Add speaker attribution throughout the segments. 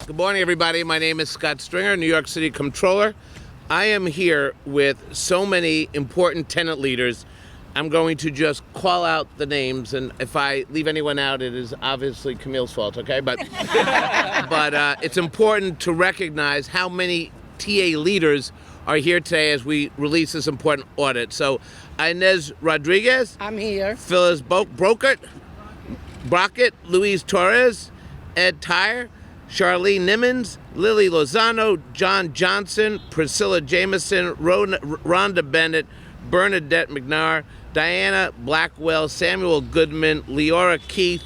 Speaker 1: Good morning, everybody. My name is Scott Stringer, New York City Comptroller. I am here with so many important tenant leaders. I'm going to just call out the names, and if I leave anyone out, it is obviously Camille's fault, okay? But it's important to recognize how many TA leaders are here today as we release this important audit. So, Inez Rodriguez.
Speaker 2: I'm here.
Speaker 1: Phyllis Brockett, Louise Torres, Ed Tyre, Charlene Nimmons, Lily Lozano, John Johnson, Priscilla Jameson, Rhonda Bennett, Bernadette McNair, Diana Blackwell, Samuel Goodman, Leora Keith,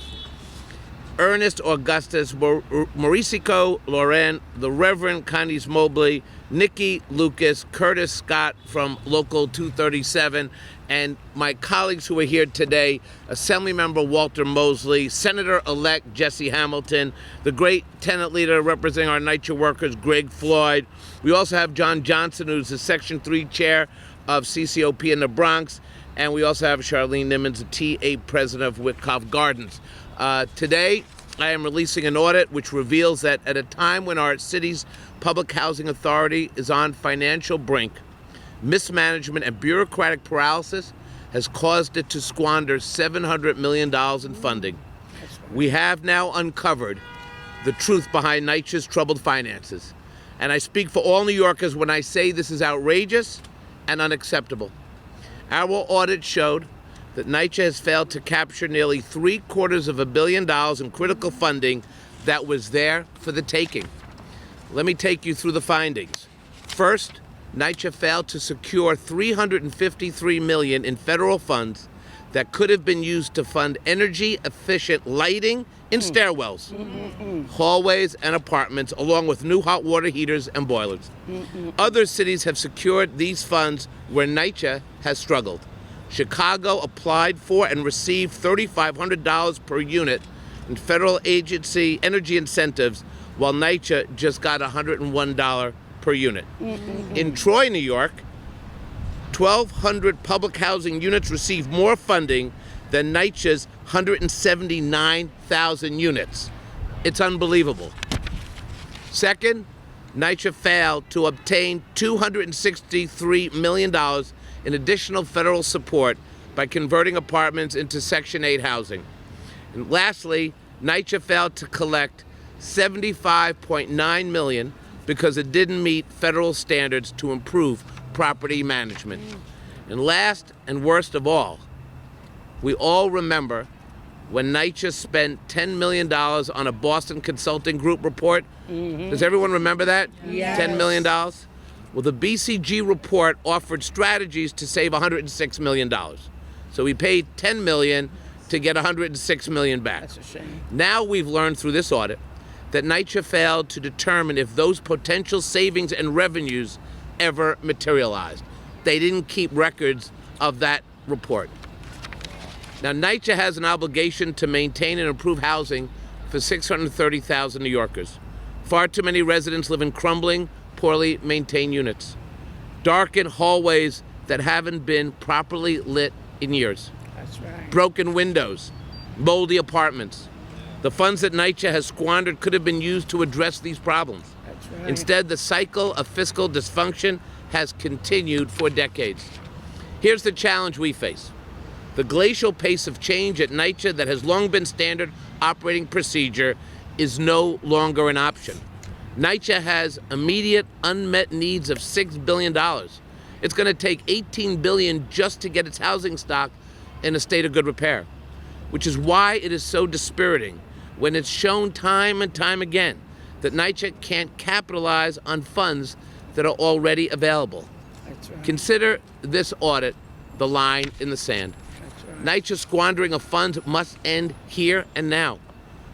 Speaker 1: Ernest Augustus, Mauricio Loren, the Reverend Connie Mobley, Nikki Lucas, Curtis Scott from Local 237, and my colleagues who are here today, Assemblymember Walter Mosley, Senator-elect Jesse Hamilton, the great tenant leader representing our NYCHA workers, Greg Floyd. We also have John Johnson, who's the Section 3 chair of CCOP in the Bronx, and we also have Charlene Nimmons, the TA president of Witkoff Gardens. Today, I am releasing an audit which reveals that at a time when our city's public housing authority is on financial brink, mismanagement and bureaucratic paralysis has caused it to squander $700 million in funding. We have now uncovered the truth behind NYCHA's troubled finances. And I speak for all New Yorkers when I say this is outrageous and unacceptable. Our audit showed that NYCHA has failed to capture nearly $750 million in critical funding that was there for the taking. Let me take you through the findings. First, NYCHA failed to secure $353 million in federal funds that could have been used to fund energy-efficient lighting in stairwells, hallways, and apartments, along with new hot water heaters and boilers. Other cities have secured these funds where NYCHA has struggled. Chicago applied for and received $3,500 per unit in federal agency energy incentives, while NYCHA just got $101 per unit. In Troy, New York, 1,200 public housing units received more funding than NYCHA's 179,000 units. It's unbelievable. Second, NYCHA failed to obtain $263 million in additional federal support by converting apartments into Section 8 housing. And lastly, NYCHA failed to collect $75.9 million because it didn't meet federal standards to improve property management. And last and worst of all, we all remember when NYCHA spent $10 million on a Boston Consulting Group report. Does everyone remember that?
Speaker 2: Yes.
Speaker 1: $10 million? Well, the BCG report offered strategies to save $106 million. So we paid $10 million to get $106 million back.
Speaker 2: That's a shame.
Speaker 1: Now we've learned through this audit that NYCHA failed to determine if those potential savings and revenues ever materialized. They didn't keep records of that report. Now, NYCHA has an obligation to maintain and improve housing for 630,000 New Yorkers. Far too many residents live in crumbling, poorly maintained units, darkened hallways that haven't been properly lit in years,
Speaker 2: That's right.
Speaker 1: broken windows, moldy apartments. The funds that NYCHA has squandered could have been used to address these problems.
Speaker 2: That's right.
Speaker 1: Instead, the cycle of fiscal dysfunction has continued for decades. Here's the challenge we face. The glacial pace of change at NYCHA that has long been standard operating procedure is no longer an option. NYCHA has immediate unmet needs of $6 billion. It's going to take $18 billion just to get its housing stock in a state of good repair, which is why it is so dispiriting when it's shown time and time again that NYCHA can't capitalize on funds that are already available.
Speaker 2: That's right.
Speaker 1: Consider this audit the line in the sand.
Speaker 2: That's right.
Speaker 1: NYCHA squandering of funds must end here and now.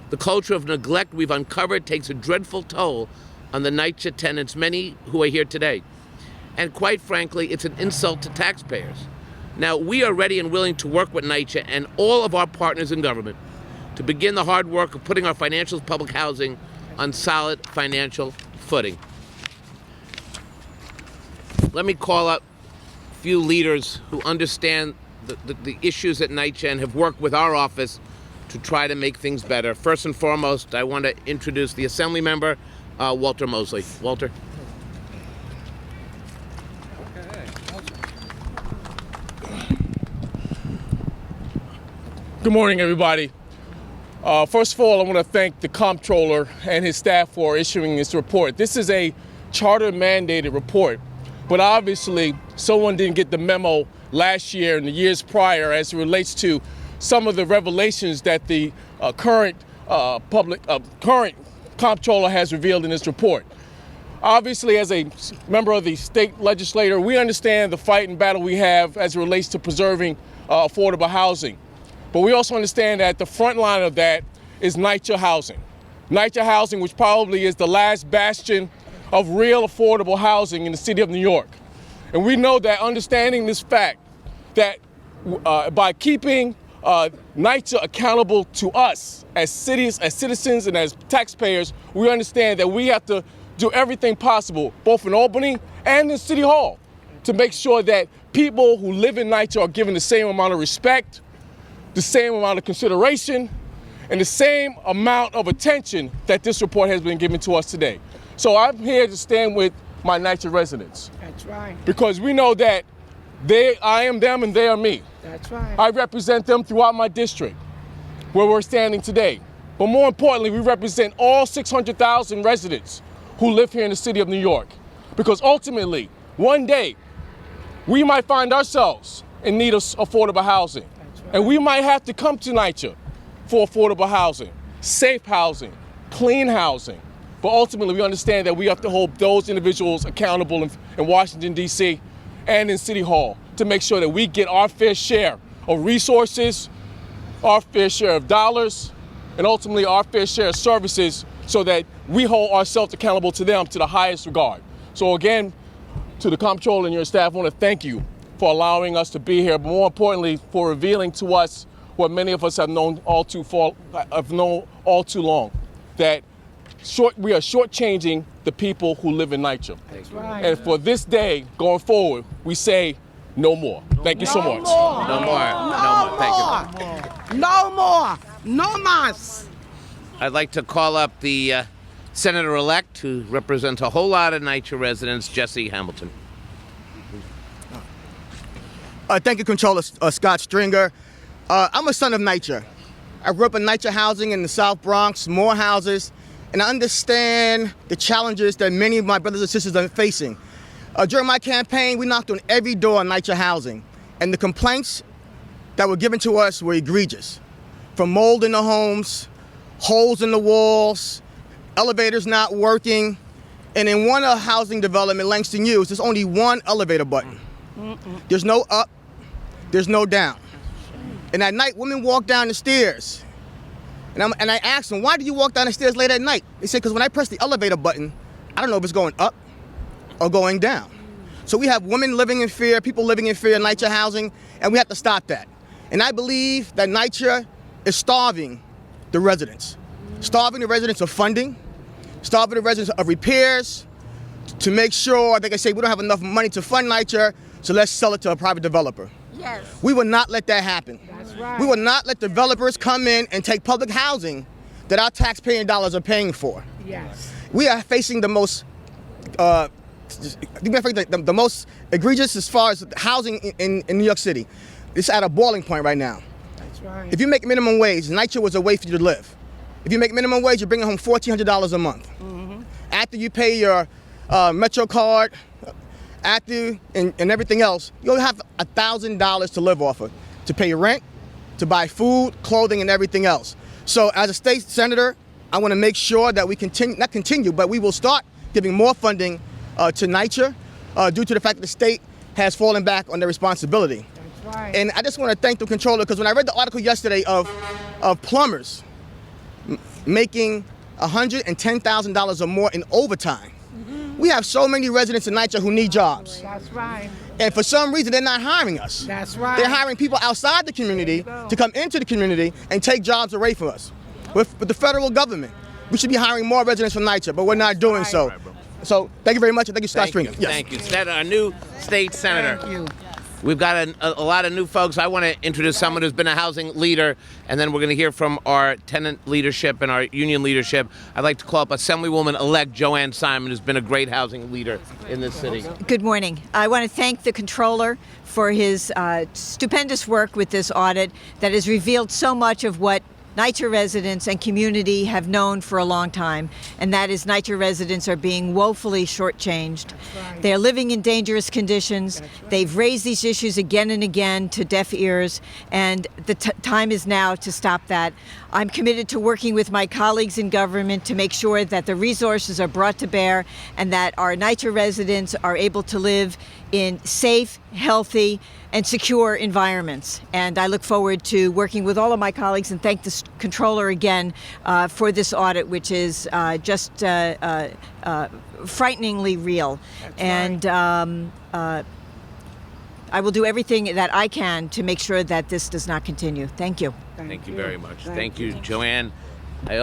Speaker 1: The culture of neglect we've uncovered takes a dreadful toll on the NYCHA tenants, many who are here today. And quite frankly, it's an insult to taxpayers. Now, we are ready and willing to work with NYCHA and all of our partners in government to begin the hard work of putting our financial public housing on solid financial footing. Let me call up a few leaders who understand the issues at NYCHA and have worked with our office to to try to make things better. First and foremost, I want to introduce the Assembly member, Walter Mosley. Walter.
Speaker 2: Good morning, everybody. First of all, I want to thank the Comptroller and his staff for issuing this report. This is a charter-mandated report, but obviously someone didn't get the memo last year and the years prior as it relates to some of the revelations that the current Comptroller has revealed in this report. Obviously, as a member of the state legislature, we understand the fight and battle we have as it relates to preserving affordable housing. But we also understand that the front line of that is NYCHA housing. NYCHA housing, which probably is the last bastion of real affordable housing in the city of New York. And we know that understanding this fact, that by keeping NYCHA accountable to us as cities, as citizens, and as taxpayers, we understand that we have to do everything possible, both in Albany and in City Hall, to make sure that people who live in NYCHA are given the same amount of respect, the same amount of consideration, and the same amount of attention that this report has been given to us today. So I'm here to stand with my NYCHA residents.
Speaker 3: That's right.
Speaker 2: Because we know that I am them and they are me.
Speaker 3: That's right.
Speaker 2: I represent them throughout my district, where we're standing today. But more importantly, we represent all 600,000 residents who live here in the city of New York. Because ultimately, one day, we might find ourselves in need of affordable housing. And we might have to come to NYCHA for affordable housing, safe housing, clean housing. But ultimately, we understand that we have to hold those individuals accountable in Washington, D.C. and in City Hall to make sure that we get our fair share of resources, our fair share of dollars, and ultimately our fair share of services so that we hold ourselves accountable to them to the highest regard. So again, to the Comptroller and your staff, I want to thank you for allowing us to be here, but more importantly, for revealing to us what many of us have known all too long, that we are shortchanging the people who live in NYCHA.
Speaker 3: That's right.
Speaker 2: And for this day, going forward, we say no more. Thank you so much.
Speaker 1: No more. Thank you.
Speaker 3: No more. No mas.
Speaker 1: I'd like to call up the Senator-elect who represents a whole lot of NYCHA residents, Jesse Hamilton.
Speaker 4: Thank you, Comptroller Scott Stringer. I'm a son of NYCHA. I grew up in NYCHA housing in the South Bronx, more houses, and I understand the challenges that many of my brothers and sisters are facing. During my campaign, we knocked on every door in NYCHA housing, and the complaints that were given to us were egregious. From mold in the homes, holes in the walls, elevators not working, and in one housing development, Langston Hughes, there's only one elevator button. There's no up, there's no down. And at night, women walk down the stairs. And I asked them, why do you walk down the stairs late at night? They said, because when I press the elevator button, I don't know if it's going up or going down. So we have women living in fear, people living in fear in NYCHA housing, and we have to stop that. And I believe that NYCHA is starving the residents. Starving the residents of funding, starving the residents of repairs, to make sure, like I say, we don't have enough money to fund NYCHA, so let's sell it to a private developer.
Speaker 3: Yes.
Speaker 4: We will not let that happen.
Speaker 3: That's right.
Speaker 4: We will not let developers come in and take public housing that our taxpaying dollars are paying for.
Speaker 3: Yes.
Speaker 4: We are facing the most egregious as far as housing in New York City. It's at a boiling point right now.
Speaker 3: That's right.
Speaker 4: If you make minimum wage, NYCHA was a way for you to live. If you make minimum wage, you're bringing home $1,400 a month. Mm-hmm. After you pay your Metro card, after and everything else, you'll have $1,000 to live off of, to pay your rent, to buy food, clothing, and everything else. So as a state senator, I want to make sure that we but we will start giving more funding to NYCHA due to the fact that the state has fallen back on their responsibility.
Speaker 3: That's right.
Speaker 4: And I just want to thank the Comptroller, because when I read the article yesterday of plumbers making $110,000 or more in overtime, we have so many residents in NYCHA who need jobs.
Speaker 3: That's right.
Speaker 4: And for some reason, they're not hiring us.
Speaker 3: That's right.
Speaker 4: They're hiring people outside the community to come into the community and take jobs away from us. With the federal government, we should be hiring more residents from NYCHA, but we're not doing so. So thank you very much, and thank you, Scott Stringer.
Speaker 1: Thank you. Senator, our new state senator.
Speaker 3: Thank you.
Speaker 1: We've got a lot of new folks. I want to introduce someone who's been a housing leader, and then we're going to hear from our tenant leadership and our union leadership. I'd like to call up Assemblywoman-elect Joanne Simon, who's been a great housing leader in this city.
Speaker 5: Good morning. I want to thank the Comptroller for his stupendous work with this audit that has revealed so much of what NYCHA residents and community have known for a long time, and that is NYCHA residents are being woefully shortchanged.
Speaker 3: Right.
Speaker 5: They're living in dangerous conditions.
Speaker 3: Right.
Speaker 5: They've raised these issues again and again to deaf ears, and the time is now to stop that. I'm committed to working with my colleagues in government to make sure that the resources are brought to bear and that our NYCHA residents are able to live in safe, healthy, and secure environments. And I look forward to working with all of my colleagues and thank the Comptroller again for this audit, which is just frighteningly real.
Speaker 3: That's
Speaker 5: and I will do everything that I can to make sure that this does not continue. Thank you.
Speaker 1: Thank you very much. Thank you, Joanne. We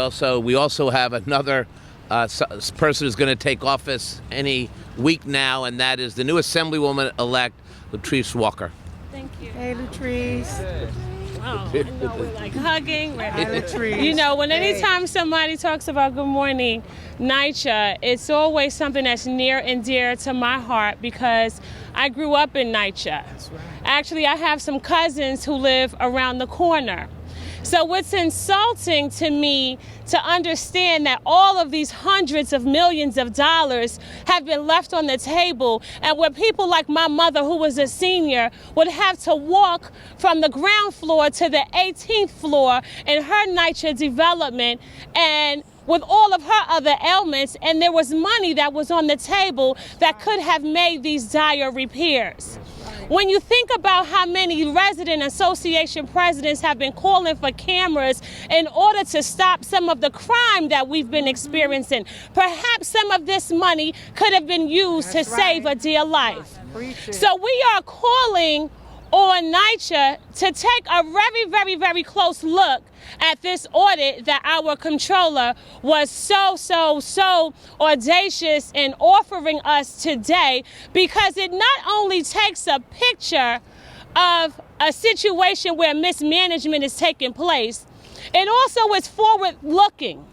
Speaker 1: also have another person who's going to take office any week now, and that is the new Assemblywoman-elect Latrice Walker.
Speaker 6: Thank you.
Speaker 3: Hey, Latrice.
Speaker 6: Wow, I know we're like hugging.
Speaker 3: Hi, Latrice.
Speaker 6: You know, anytime somebody talks about Good Morning NYCHA, it's always something that's near and dear to my heart because I grew up in NYCHA.
Speaker 3: That's right.
Speaker 6: Actually, I have some cousins who live around the corner. So it's insulting to me to understand that all of these hundreds of millions of dollars have been left on the table, and where people like my mother, who was a senior, would have to walk from the ground floor to the 18th floor in her NYCHA development, and with all of her other ailments, and there was money that was on the table that could have made these dire repairs. When you think about how many resident association presidents have been calling for cameras in order to stop some of the crime that we've been experiencing, perhaps some of this money could have been used to save a dear life. So we are calling on NYCHA to take a very, very, very close look at this audit that our Comptroller was so audacious in offering us today, because it not only takes a picture of a situation where mismanagement is taking place, it also is forward-looking.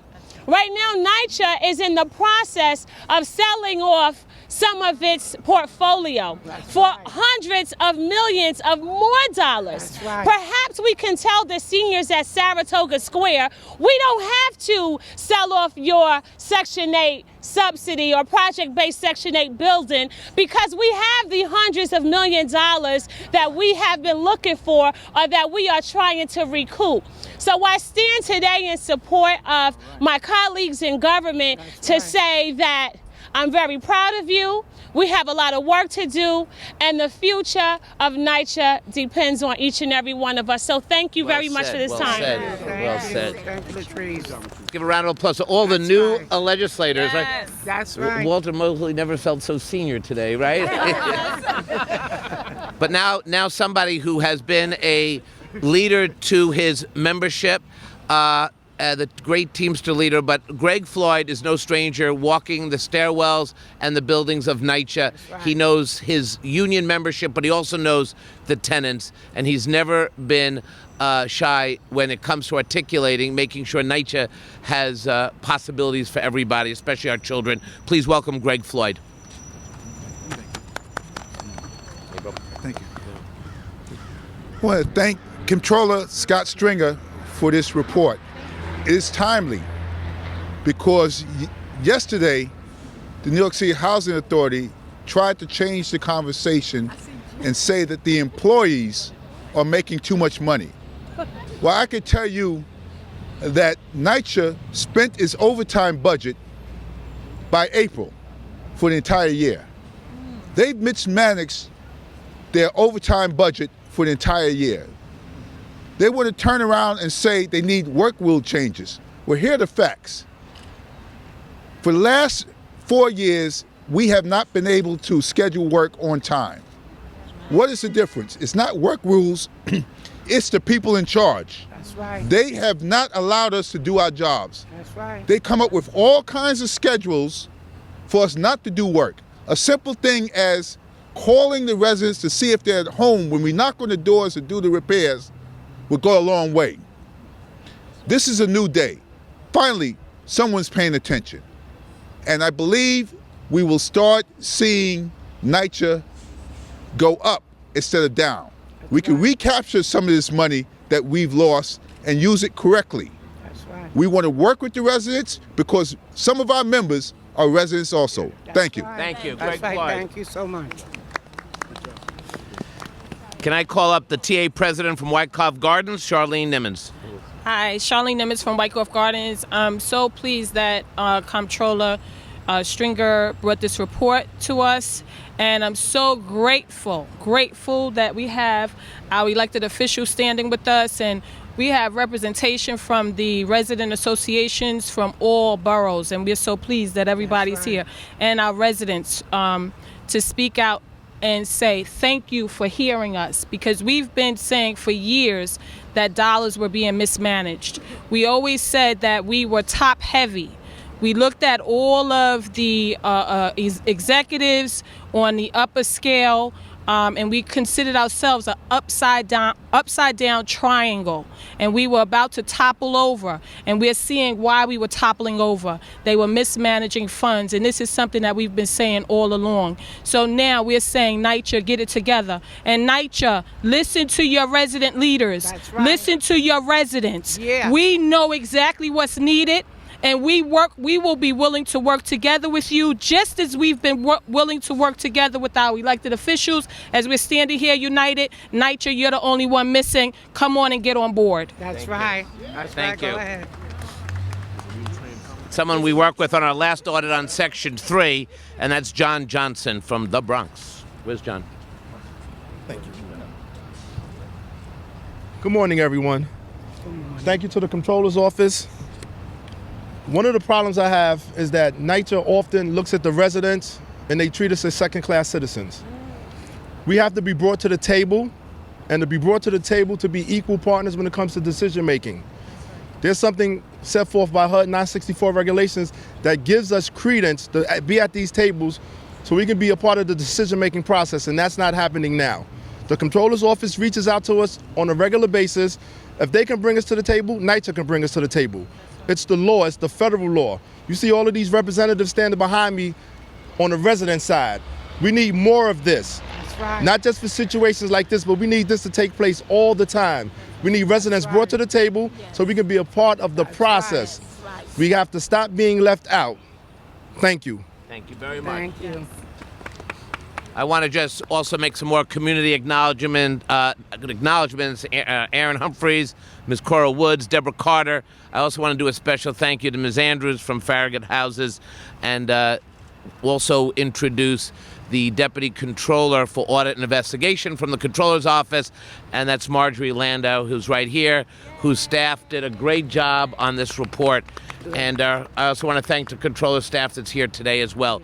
Speaker 6: Right now, NYCHA is in the process of selling off some of its portfolio for hundreds of millions of more dollars.
Speaker 3: That's right.
Speaker 6: Perhaps we can tell the seniors at Saratoga Square, we don't have to sell off your Section 8 subsidy or project-based Section 8 building, because we have the hundreds of millions of dollars that we have been looking for or that we are trying to recoup. So I stand today in support of my colleagues in government to say that I'm very proud of you. We have a lot of work to do, and the future of NYCHA depends on each and every one of us. So thank you very much for this time.
Speaker 1: Well said.
Speaker 3: Thank you, Latrice.
Speaker 1: Give a round of applause to all the new legislators.
Speaker 6: Yes.
Speaker 3: That's right.
Speaker 1: Walter Mosley never felt so senior today, right? But now somebody who has been a leader to his membership, the great Teamster leader, but Greg Floyd is no stranger, walking the stairwells and the buildings of NYCHA.
Speaker 3: Right.
Speaker 1: He knows his union membership, but he also knows the tenants, and he's never been shy when it comes to articulating, making sure NYCHA has possibilities for everybody, especially our children. Please welcome Greg Floyd.
Speaker 7: Thank you. I want to thank Comptroller Scott Stringer for this report. It is timely because yesterday the New York City Housing Authority tried to change the conversation and say that the employees are making too much money. Well, I can tell you that NYCHA spent its overtime budget by April for the entire year. They've mismanaged their overtime budget for the entire year. They want to turn around and say they need work rule changes. Well, here are the facts. For the last 4 years, we have not been able to schedule work on time. What is the difference? It's not work rules, it's the people in charge.
Speaker 3: That's right.
Speaker 7: They have not allowed us to do our jobs.
Speaker 3: That's right.
Speaker 7: They come up with all kinds of schedules for us not to do work. A simple thing as calling the residents to see if they're at home when we knock on the doors to do the repairs would go a long way. This is a new day. Finally, someone's paying attention. And I believe we will start seeing NYCHA go up instead of down. We can recapture some of this money that we've lost and use it correctly.
Speaker 3: That's right.
Speaker 7: We want to work with the residents because some of our members are residents also. Thank you.
Speaker 1: Thank you,
Speaker 3: That's
Speaker 1: Greg
Speaker 3: right.
Speaker 1: Floyd.
Speaker 3: Thank you so much.
Speaker 1: Can I call up the TA president from Wyckoff Gardens, Charlene Nimmons?
Speaker 8: Hi, Charlene Nimmons from Wyckoff Gardens. I'm so pleased that Comptroller Stringer brought this report to us, and I'm so grateful that we have our elected officials standing with us, and we have representation from the resident associations from all boroughs, and we're so pleased that everybody's here, and our residents to speak out and say thank you for hearing us, because we've been saying for years that dollars were being mismanaged. We always said that we were top heavy. We looked at all of the executives on the upper scale, and we considered ourselves an upside down triangle, and we were about to topple over, and we're seeing why we were toppling over. They were mismanaging funds, and this is something that we've been saying all along. So now we're saying, NYCHA, get it together. And NYCHA, listen to your resident leaders.
Speaker 3: That's right.
Speaker 8: Listen to your residents.
Speaker 3: Yeah.
Speaker 8: We know exactly what's needed. And we will be willing to work together with you, just as we've been willing to work together with our elected officials. As we're standing here united, NYCHA, you're the only one missing. Come on and get on board.
Speaker 3: That's right. That's
Speaker 1: Thank
Speaker 3: right.
Speaker 1: you.
Speaker 3: Go ahead.
Speaker 1: Someone we worked with on our last audit on Section 3, and that's John Johnson from the Bronx. Where's John?
Speaker 9: Thank you. Good morning, everyone. Thank you to the Comptroller's office. One of the problems I have is that NYCHA often looks at the residents and they treat us as second-class citizens. We have to be brought to the table, and to be brought to the table to be equal partners when it comes to decision-making. There's something set forth by HUD 964 regulations that gives us credence to be at these tables so we can be a part of the decision-making process, and that's not happening now. The Comptroller's office reaches out to us on a regular basis. If they can bring us to the table, NYCHA can bring us to the table. It's the law, it's the federal law. You see all of these representatives standing behind me on the resident side. We need more of this.
Speaker 3: That's right.
Speaker 9: Not just for situations like this, but we need this to take place all the time. We need residents brought to the table so we can be a part of the process. We have to stop being left out. Thank you.
Speaker 1: Thank you very much.
Speaker 3: Thank you.
Speaker 1: I want to just also make some more community acknowledgments. Aaron Humphreys, Ms. Cora Woods, Deborah Carter. I also want to do a special thank you to Ms. Andrews from Farragut Houses, and also introduce the Deputy Comptroller for Audit and Investigation from the Comptroller's Office, and that's Marjorie Landau, who's right here, whose staff did a great job on this report. And I also want to thank the Comptroller's staff that's here today as well.